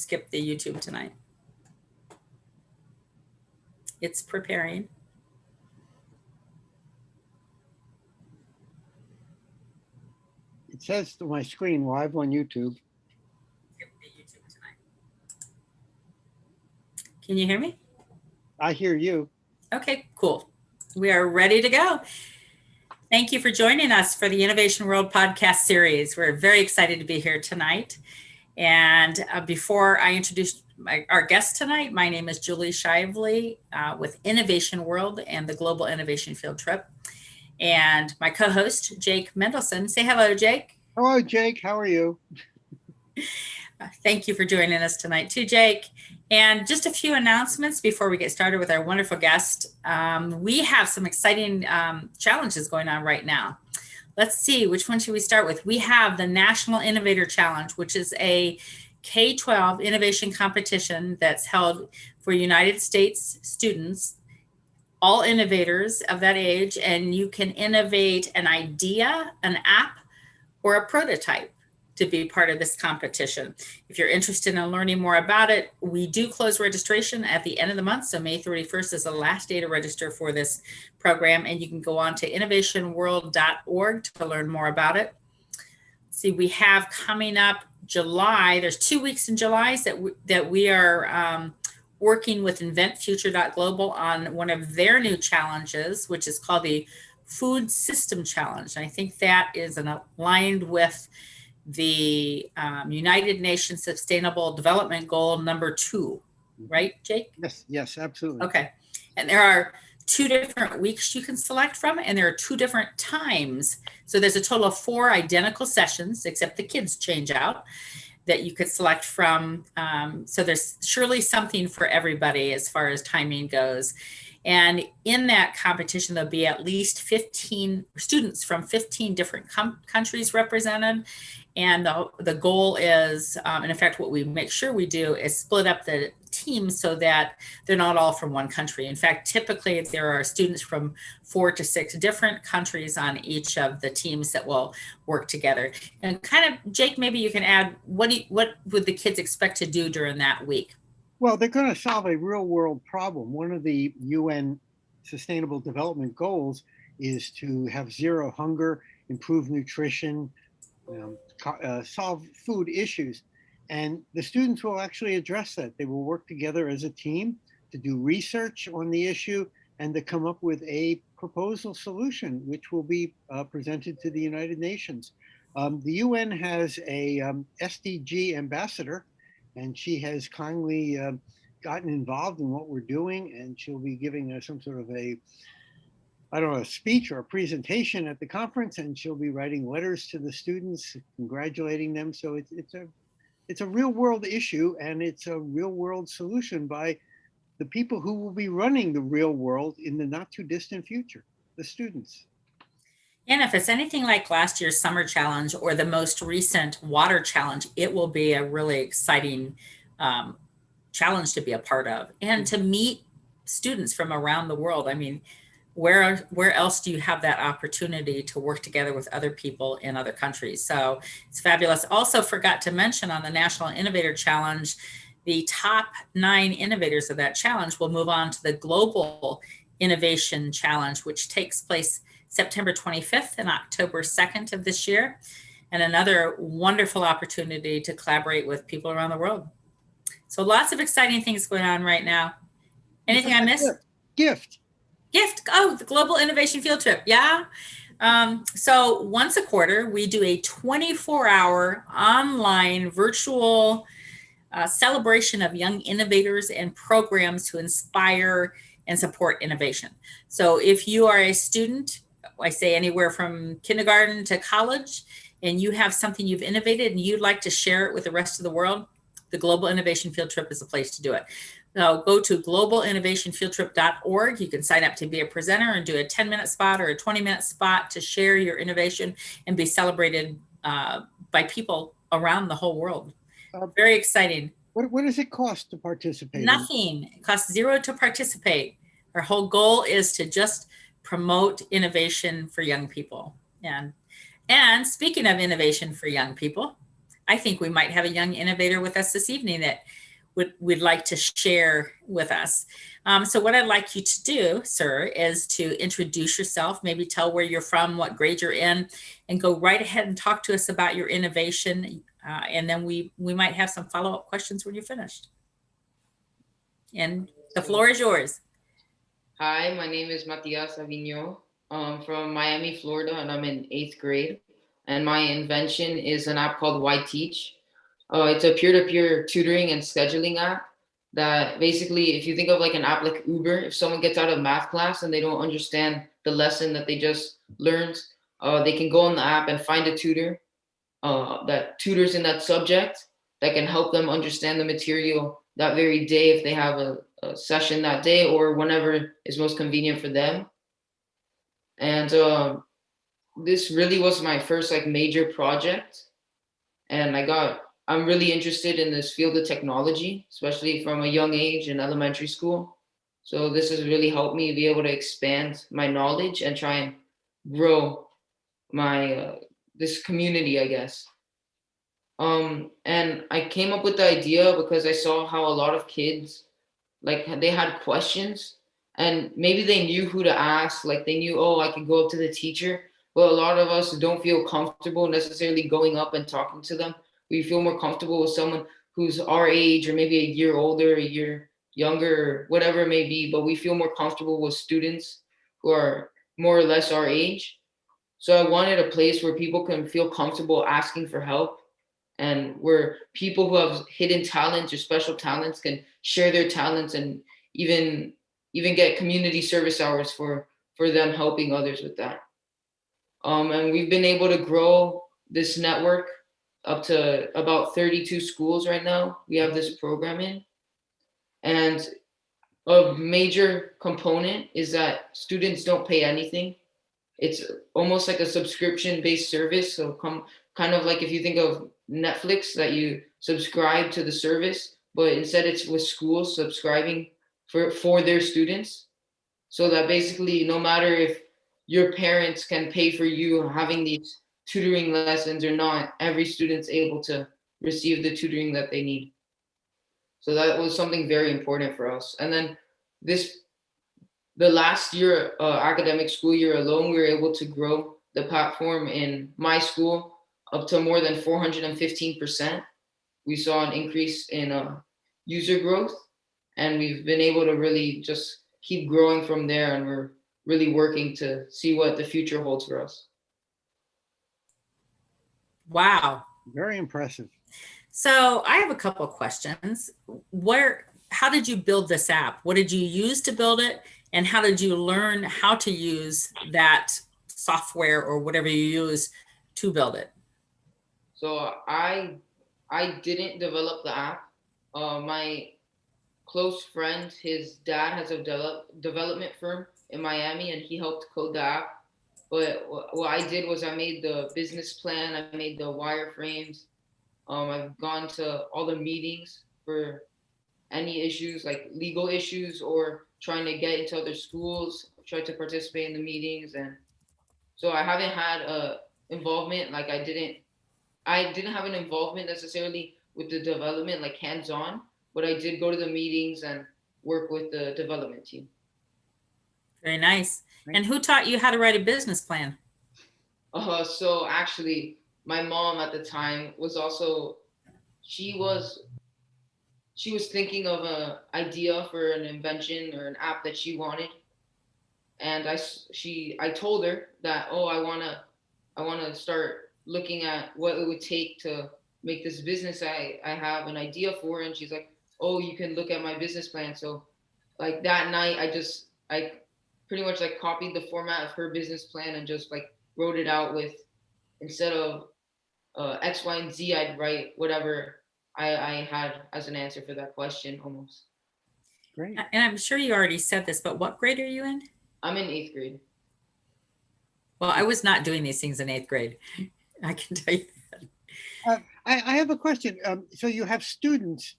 skip the YouTube tonight. It's preparing. It says to my screen live on YouTube. Skip the YouTube tonight. Can you hear me? I hear you. Okay, cool. We are ready to go. Thank you for joining us for the Innovation World podcast series. We're very excited to be here tonight. And before I introduce our guest tonight, my name is Julie Shively with Innovation World and the Global Innovation Field Trip. And my co-host, Jake Mendelson. Say hello, Jake. Hello, Jake. How are you? Thank you for joining us tonight too, Jake. And just a few announcements before we get started with our wonderful guest. We have some exciting challenges going on right now. Let's see, which one should we start with? We have the National Innovator Challenge, which is a K-12 innovation competition that's held for United States students, all innovators of that age, and you can innovate an idea, an app, or a prototype to be part of this competition. If you're interested in learning more about it, we do close registration at the end of the month. So May 31st is the last day to register for this program. And you can go on to innovationworld.org to learn more about it. See, we have coming up July, there's 2 weeks in July that we are working with inventfuture.global on one of their new challenges, which is called the Food System Challenge. And I think that is aligned with the United Nations Sustainable Development Goal number 2, right, Jake? Yes, absolutely. Okay. And there are 2 different weeks you can select from, and there are 2 different times. So there's a total of 4 identical sessions, except the kids change out, that you could select from. So there's surely something for everybody as far as timing goes. And in that competition, there'll be at least 15 students from 15 different countries represented. And the goal is, and in fact, what we make sure we do is split up the teams so that they're not all from one country. In fact, typically there are students from 4 to 6 different countries on each of the teams that will work together. And kind of, Jake, maybe you can add, what would the kids expect to do during that week? Well, they're going to solve a real world problem. One of the UN Sustainable Development Goals is to have zero hunger, improve nutrition, solve food issues. And the students will actually address that. They will work together as a team to do research on the issue and to come up with a proposal solution, which will be presented to the United Nations. The UN has a SDG ambassador, and she has kindly gotten involved in what we're doing, and she'll be giving us some sort of a speech or a presentation at the conference, and she'll be writing letters to the students, congratulating them. So it's a real world issue, and it's a real world solution by the people who will be running the real world in the not too distant future, the students. And if it's anything like last year's summer challenge or the most recent water challenge, it will be a really exciting challenge to be a part of and to meet students from around the world. I mean, where else do you have that opportunity to work together with other people in other countries? So it's fabulous. Also forgot to mention on the National Innovator Challenge, the top 9 innovators of that challenge will move on to the Global Innovation Challenge, which takes place September 25th and October 2nd of this year, and another wonderful opportunity to collaborate with people around the world. So lots of exciting things going on right now. Anything I missed? Gift. Oh, the Global Innovation Field Trip. Yeah. So once a quarter, we do a 24-hour online virtual celebration of young innovators and programs to inspire and support innovation. So if you are a student, I say anywhere from kindergarten to college, and you have something you've innovated and you'd like to share it with the rest of the world, the Global Innovation Field Trip is the place to do it. So go to globalinnovationfieldtrip.org. You can sign up to be a presenter and do a 10-minute spot or a 20-minute spot to share your innovation and be celebrated by people around the whole world. Very exciting. What does it cost to participate? Nothing. It costs $0 to participate. Our whole goal is to just promote innovation for young people. And speaking of innovation for young people, I think we might have a young innovator with us this evening that would like to share with us. So what I'd like you to do, sir, is to introduce yourself, maybe tell where you're from, what grade you're in, and go right ahead and talk to us about your innovation. And then we might have some follow-up questions when you're finished. And the floor is yours. Hi, my name is Matias Aviñó. I'm from Miami, Florida, and I'm in 8th grade. And my invention is an app called Why Teach. It's a peer-to-peer tutoring and scheduling app that basically, if you think of like an app like Uber, if someone gets out of math class and they don't understand the lesson that they just learned, they can go on the app and find a tutor that tutors in that subject that can help them understand the material that very day if they have a session that day or whenever is most convenient for them. And this really was my first like major project, and I'm really interested in this field of technology, especially from a young age in elementary school. So this has really helped me be able to expand my knowledge and try and grow my this community, I guess. And I came up with the idea because I saw how a lot of kids, like they had questions and maybe they knew who to ask. Like they knew, oh, I could go up to the teacher. But a lot of us don't feel comfortable necessarily going up and talking to them. We feel more comfortable with someone who's our age or maybe a year older, a year younger, whatever it may be. But we feel more comfortable with students who are more or less our age. So I wanted a place where people can feel comfortable asking for help and where people who have hidden talents or special talents can share their talents and even get community service hours for them helping others with that. And we've been able to grow this network up to about 32 schools right now. We have this program in, and a major component is that students don't pay anything. It's almost like a subscription based service. So kind of like if you think of Netflix, that you subscribe to the service, but instead it's with schools subscribing for their students. So that basically no matter if your parents can pay for you having these tutoring lessons or not, every student's able to receive the tutoring that they need. So that was something very important for us. And then this the last year, academic school year alone, we were able to grow the platform in my school up to more than 415%. We saw an increase in user growth, and we've been able to really just keep growing from there. And we're really working to see what the future holds for us. Wow. Very impressive. So I have a couple of questions. How did you build this app? What did you use to build it? And how did you learn how to use that software or whatever you use to build it? So I didn't develop the app. My close friend, his dad has a development firm in Miami, and he helped code the app. But what I did was I made the business plan, I made the wireframes. I've gone to all the meetings for any issues like legal issues or trying to get into other schools, tried to participate in the meetings. And so I haven't had a involvement, like I didn't have an involvement necessarily with the development, like hands-on, but I did go to the meetings and work with the development team. Very nice. And who taught you how to write a business plan? So actually my mom at the time was also, she was thinking of an idea for an invention or an app that she wanted. And I told her that, oh, I wanna start looking at what it would take to make this business I have an idea for. And she's like, oh, you can look at my business plan. So like that night I pretty much like copied the format of her business plan and just like wrote it out with, instead of X, Y, and Z, I'd write whatever I had as an answer for that question almost. Great. And I'm sure you already said this, but what grade are you in? I'm in 8th grade. Well, I was not doing these things in 8th grade. I can tell you that. I have a question. So you have students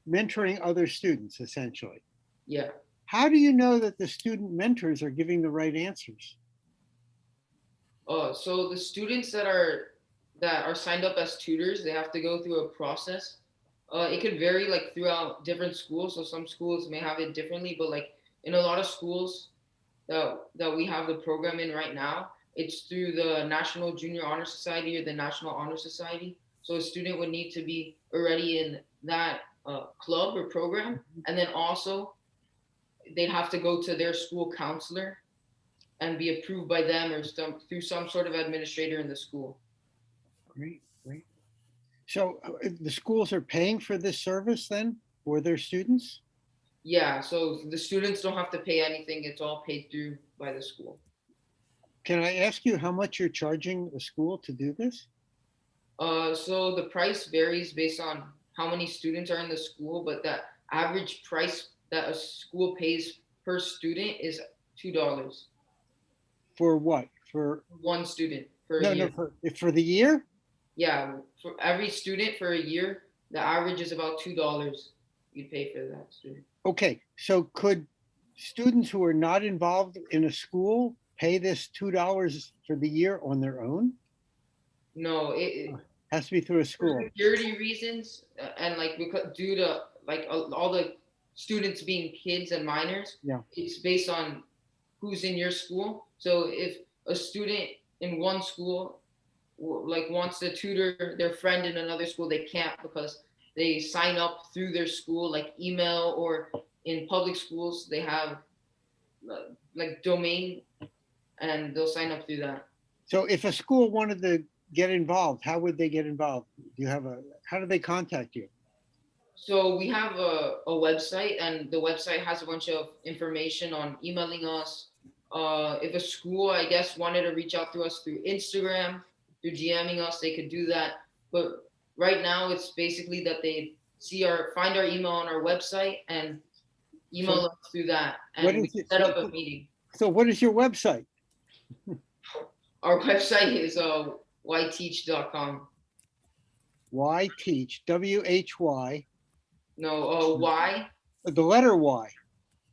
mentoring other students, essentially. Yeah. How do you know that the student mentors are giving the right answers? So the students that that are signed up as tutors, they have to go through a process. It could vary like throughout different schools. So some schools may have it differently, but like in a lot of schools that we have the program in right now, it's through the National Junior Honor Society or the National Honor Society. So a student would need to be already in that club or program, and then also they'd have to go to their school counselor and be approved by them or through some sort of administrator in the school. Great, great. So the schools are paying for this service then for their students? Yeah, so the students don't have to pay anything. It's all paid through by the school. Can I ask you how much you're charging the school to do this? So the price varies based on how many students are in the school, but the average price that a school pays per student is $2. For what? For One student for a no, year. no, for the year? Yeah, for every student for a year, the average is about $2 you pay for that student. Okay, so could students who are not involved in a school pay this $2 for the year on their own? No, it Has to be through a for school. security reasons and like because due to like all the students being kids and minors, Yeah. it's based on who's in your school. So if a student in one school like wants to tutor their friend in another school, they can't because they sign up through their school, like email, or in public schools they have like domain, and they'll sign up through that. So if a school wanted to get involved, how would they get involved? Do you have how do they contact you? So we have a website, and the website has a bunch of information on emailing us. If a school, I guess, wanted to reach out to us through Instagram, through DMing us, they could do that. But right now, it's basically that they find our email on our website and email us through that, and we set up a meeting. So what is your website? Our website is whyteach.com. Why teach? WHY. No, Y. The letter Y.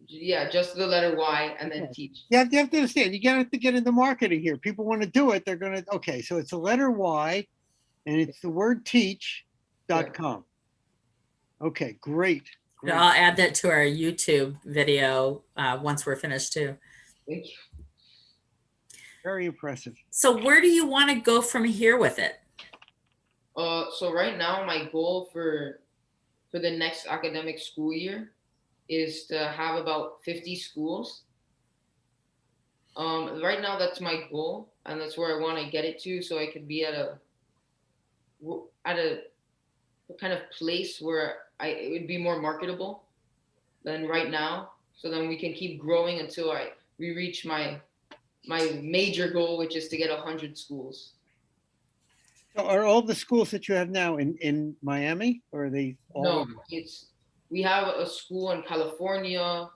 Yeah, just the letter Y and then teach. You have to understand, you have to get into marketing here. People want to do it. They're going to, okay, so it's the letter Y and it's the word teach.com. Okay, great. Great. I'll add that to our YouTube video once we're finished too. Thank you. Very impressive. So where do you want to go from here with it? So right now, my goal for the next academic school year is to have about 50 schools. Right now, that's my goal, and that's where I want to get it to, so I could be at a kind of place where it would be more marketable than right now. So then we can keep growing until we reach my major goal, which is to get 100 schools. So are all the schools that you have now in Miami, or are they all No, over? we have a school in California.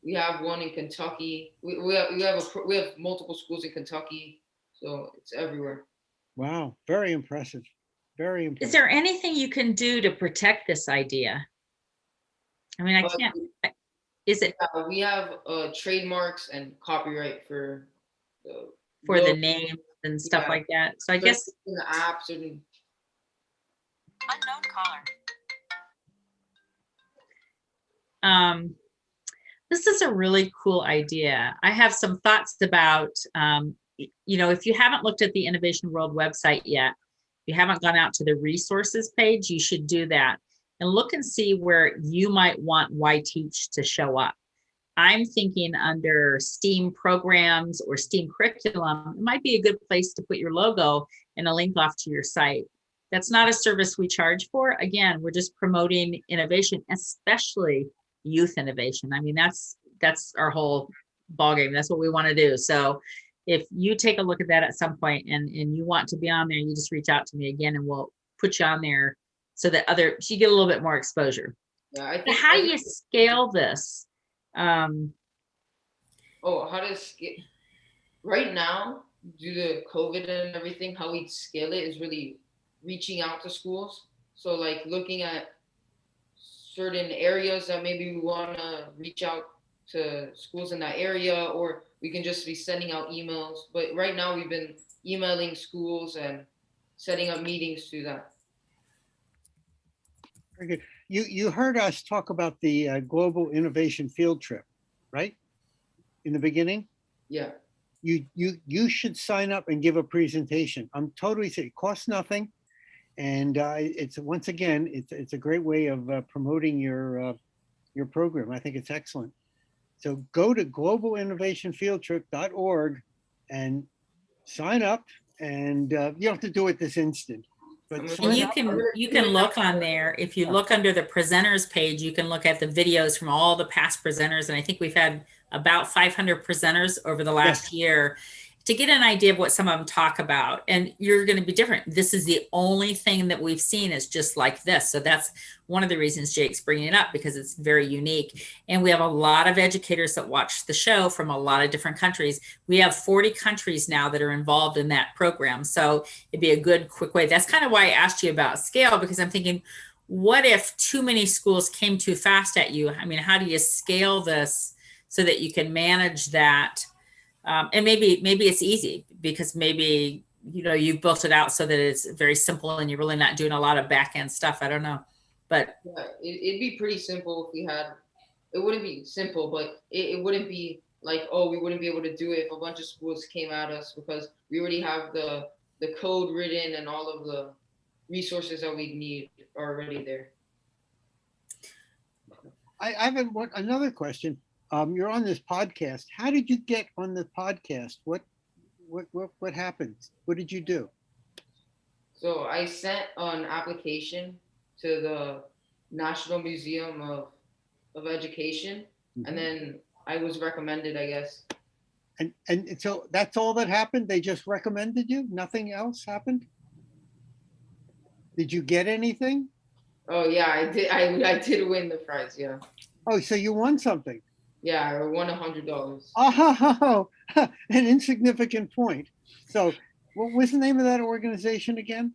We have one in Kentucky. We have multiple schools in Kentucky, so it's everywhere. Wow, very impressive. Very Is impressive. there anything you can do to protect this idea? I mean, I can't, is it We have trademarks and copyright for the name and stuff Yeah. like that? So I guess in the apps and Unknown caller. this is a really cool idea. I have some thoughts about, if you haven't looked at the Innovation World website yet, if you haven't gone out to the resources page, you should do that and look and see where you might want Why Teach to show up. I'm thinking under STEAM programs or STEAM curriculum, it might be a good place to put your logo and a link off to your site. That's not a service we charge for. Again, we're just promoting innovation, especially youth innovation. I mean, that's our whole ballgame. That's what we want to do. So if you take a look at that at some point and you want to be on there, you just reach out to me again and we'll put you on there so that you get a little bit more exposure. yeah, I think. How do you scale this? How to scale? Right now, due to COVID and everything, how we scale it is really reaching out to schools. So like looking at certain areas that maybe we want to reach out to schools in that area, or we can just be sending out emails. But right now we've been emailing schools and setting up meetings to that. Very good. You heard us talk about the Global Innovation Field Trip, right? In the beginning? Yeah. You should sign up and give a presentation. I'm totally saying it costs nothing. And it's once again, it's a great way of promoting your program. I think it's excellent. So go to globalinnovationfieldtrip.org and sign up. And you don't have to do it this instant, but I'm And sign you up. can look on there. If you look under the presenters page, you can look at the videos from all the past presenters. And I think we've had about 500 presenters over the last year to get an idea of what some of them talk about. And you're going to be different. This is the only thing that we've seen is just like this. So that's one of the reasons Jake's bringing it up, because it's very unique. And we have a lot of educators that watch the show from a lot of different countries. We have 40 countries now that are involved in that program. So it'd be a good, quick way. That's kind of why I asked you about scale, because I'm thinking, what if too many schools came too fast at you? I mean, how do you scale this so that you can manage that? And maybe it's easy because maybe, you've built it out so that it's very simple and you're really not doing a lot of back end stuff. I don't know, but Yeah, it'd be pretty simple if we had, it wouldn't be simple, but it wouldn't be like, oh, we wouldn't be able to do it if a bunch of schools came at us, because we already have the code written and all of the resources that we need are already there. I have another question. You're on this podcast. How did you get on the podcast? What happened? What did you do? So I sent an application to the National Museum of Education, and then I was recommended, I guess. And so that's all that happened? They just recommended you? Nothing else happened? Did you get anything? Oh yeah, I did. I did win the prize. Yeah. Oh, so you won something. Yeah, I won $100. Oh, an insignificant point. So what was the name of that organization again?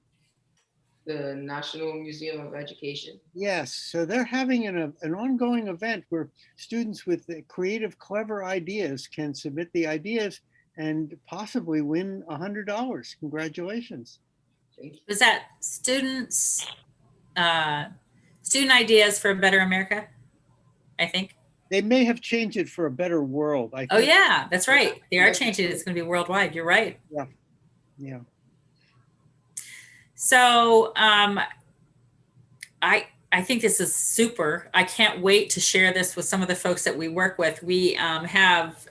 The National Museum of Education. Yes, so they're having an ongoing event where students with creative, clever ideas can submit the ideas and possibly win $100. Congratulations. is that student ideas for a better America? I think. They may have changed it for a better world. I think. Oh yeah, that's right. They are changing it. It's going to be worldwide. You're right. Yeah. So I think this is super. I can't wait to share this with some of the folks that we work with. We have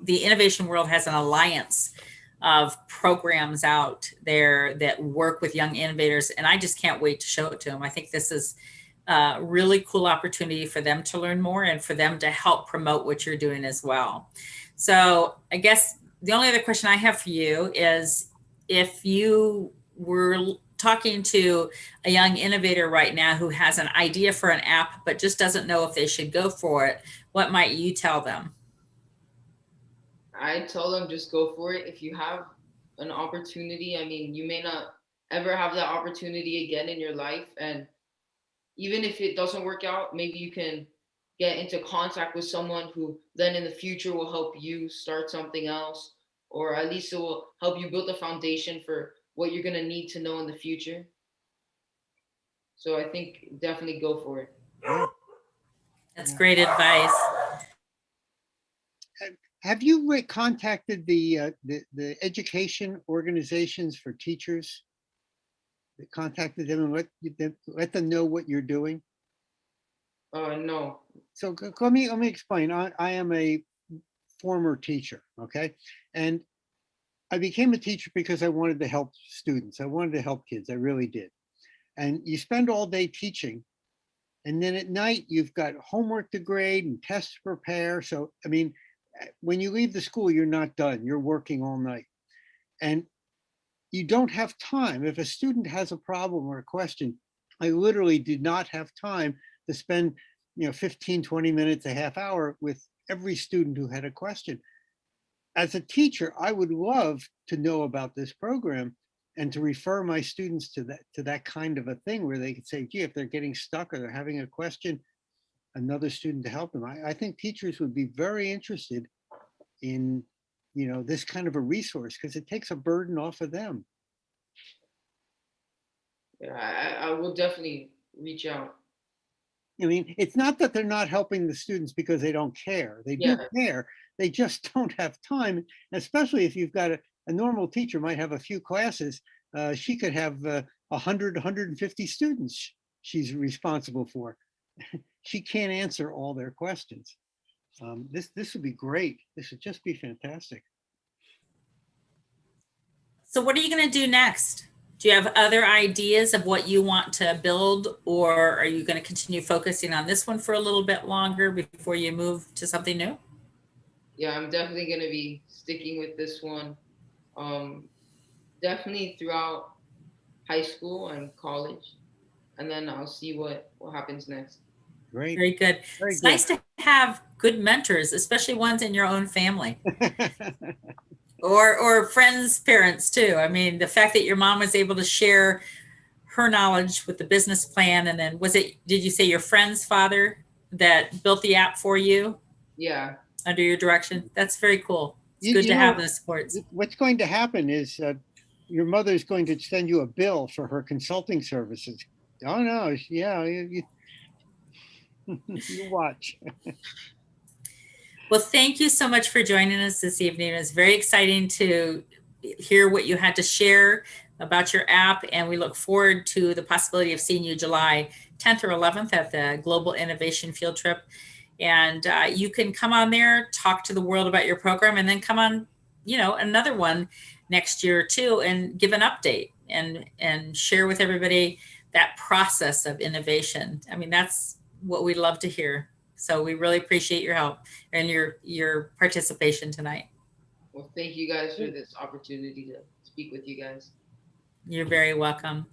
the Innovation World has an alliance of programs out there that work with young innovators, and I just can't wait to show it to them. I think this is a really cool opportunity for them to learn more and for them to help promote what you're doing as well. So I guess the only other question I have for you is, if you were talking to a young innovator right now who has an idea for an app but just doesn't know if they should go for it, what might you tell them? I tell them just go for it. If you have an opportunity, I mean, you may not ever have that opportunity again in your life, and even if it doesn't work out, maybe you can get into contact with someone who then in the future will help you start something else, or at least it will help you build a foundation for what you're going to need to know in the future. So I think definitely go for it. That's great advice. Have you contacted the education organizations for teachers? Contacted them and let them know what you're doing? No. So let me explain. I am a former teacher, okay? And I became a teacher because I wanted to help students. I wanted to help kids. I really did. And you spend all day teaching, and then at night you've got homework to grade and tests to prepare. So, I mean, when you leave the school, you're not done. You're working all night. And you don't have time. If a student has a problem or a question, I literally did not have time to spend 15, 20 minutes, a half hour with every student who had a question. As a teacher, I would love to know about this program and to refer my students to that kind of a thing where they could say, gee, if they're getting stuck or they're having a question, another student to help them. I think teachers would be very interested in this kind of a resource because it takes a burden off of them. Yeah, I will definitely reach out. I mean, it's not that they're not helping the students because they don't care. They do Yeah, care. They just don't have time, especially if you've got a normal teacher might have a few classes. She could have 100, 150 students she's responsible for. She can't answer all their questions. This would be great. This would just be fantastic. So what are you going to do next? Do you have other ideas of what you want to build, or are you going to continue focusing on this one for a little bit longer before you move to something new? yeah, I'm definitely gonna be sticking with this one. Um, Definitely throughout high school and college, and then I'll see what happens next. Great, Very good. very It's good. nice to have good mentors, especially ones in your own family or friends' parents too. I mean, the fact that your mom was able to share her knowledge with the business plan, and then did you say your friend's father that built the app for you Yeah, under your direction? That's very cool. It's you, good you to have know, those supports. what's going to happen is your mother's going to send you a bill for her consulting services. Oh no, yeah, you watch. Well, thank you so much for joining us this evening. It was very exciting to hear what you had to share about your app, and we look forward to the possibility of seeing you July 10th or 11th at the Global Innovation Field Trip. And you can come on there, talk to the world about your program, and then come on, another one next year too, and give an update and share with everybody that process of innovation. I mean, that's what we love to hear. So we really appreciate your help and your participation tonight. well, thank you guys for this opportunity to speak with you guys. You're very welcome.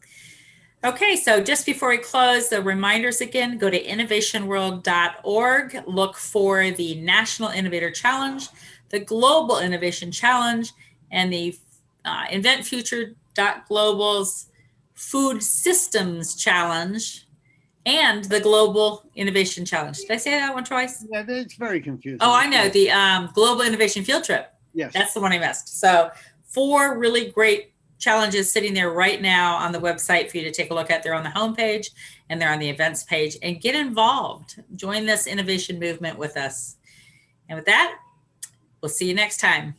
Okay, so just before we close, the reminders again, go to innovationworld.org, look for the National Innovator Challenge, the Global Innovation Challenge, and the InventFuture.global's Food Systems Challenge, and the Global Innovation Challenge. Did I say that one twice? Yeah, it's very confusing. Oh, I know, the Global Innovation Field Trip. Yes. That's the one I missed. So 4 really great challenges sitting there right now on the website for you to take a look at. They're on the homepage and they're on the events page, and get involved. Join this innovation movement with us. And with that, we'll see you next time.